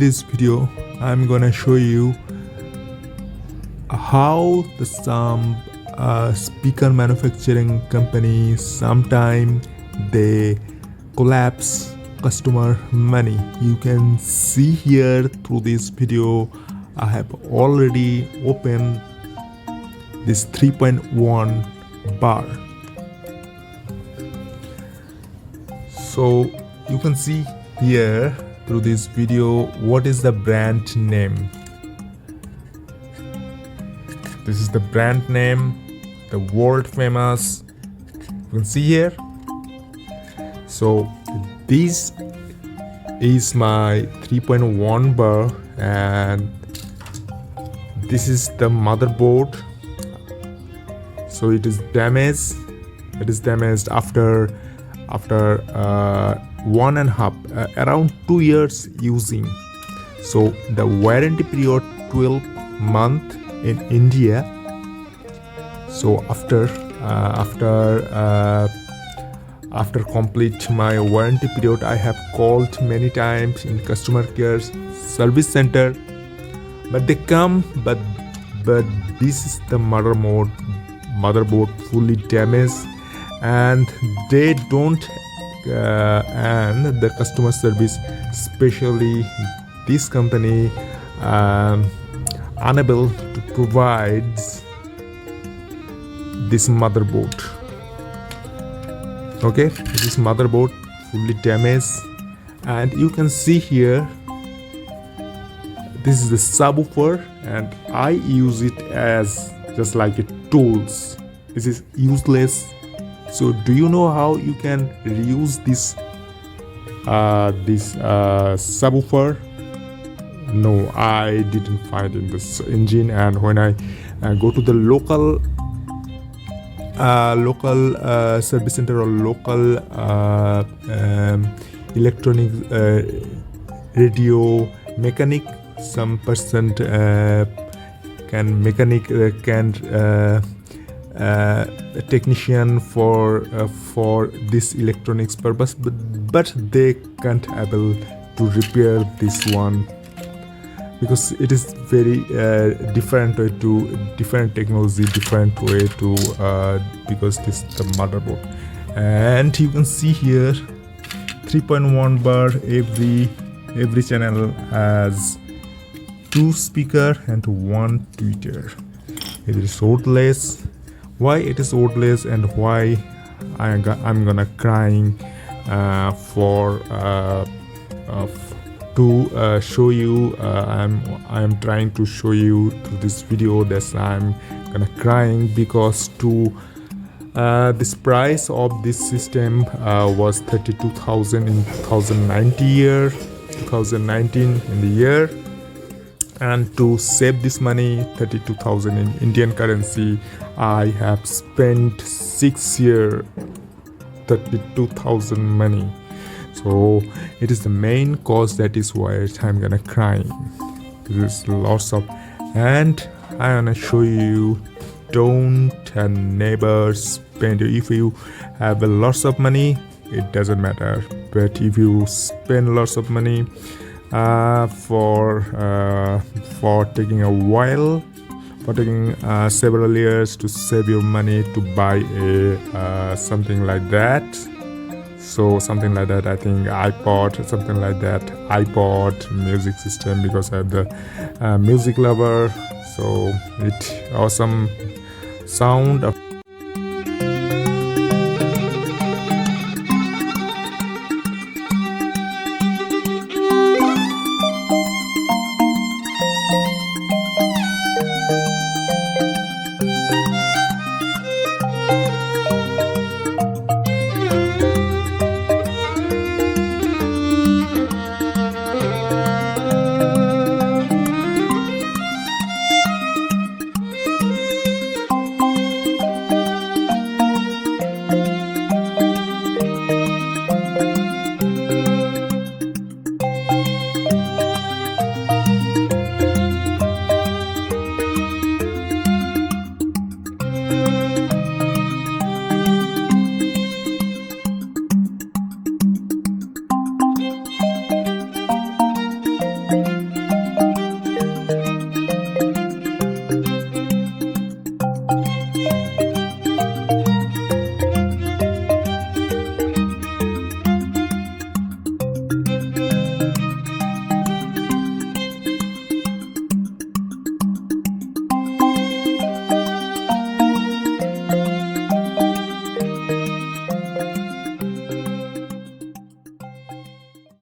this video I'm gonna show you how some speaker manufacturing companies sometimes they collapse customer money. You can see here through this video I have already opened this 3.1 bar. So you can see here through this video what is the brand name. This is the brand name, the world famous. You can see here. So this is my 3.1 bar and this is the motherboard. So it is damaged. It is damaged after 1.5 around 2 years using. So the warranty period 12 months in India. So after complete my warranty period, I have called many times in customer care service center, but they come, but this is the motherboard fully damaged, and they don't and the customer service, especially this company, unable to provide this motherboard. Okay, this motherboard fully damaged, and you can see here this is the subwoofer, and I use it as just like a tools. This is useless. So do you know how you can reuse this subwoofer? No, I didn't find in this engine. And when I go to the local service center or local electronic radio mechanic, some person can a technician for this electronics purpose, but they can't able to repair this one because it is very different way to different technology, different way to because this is the motherboard. And you can see here 3.1 bar, every channel has 2 speaker and 1 tweeter. It is woodless. Why it is woodless and why I'm gonna crying to show you. I'm trying to show you through this video that I'm gonna crying because this price of this system was 32,000 in 2019 in the year. And to save this money, 32,000 in Indian currency, I have spent 6 years 32,000 money. So it is the main cause, that is why I'm gonna crying. This is lots of, and I wanna show you don't and never spend. If you have lots of money, it doesn't matter. But if you spend lots of money for taking a while, for taking several years to save your money to buy a something like that. So something like that, I think iPod, something like that, iPod music system, because I'm the music lover. So it awesome sound of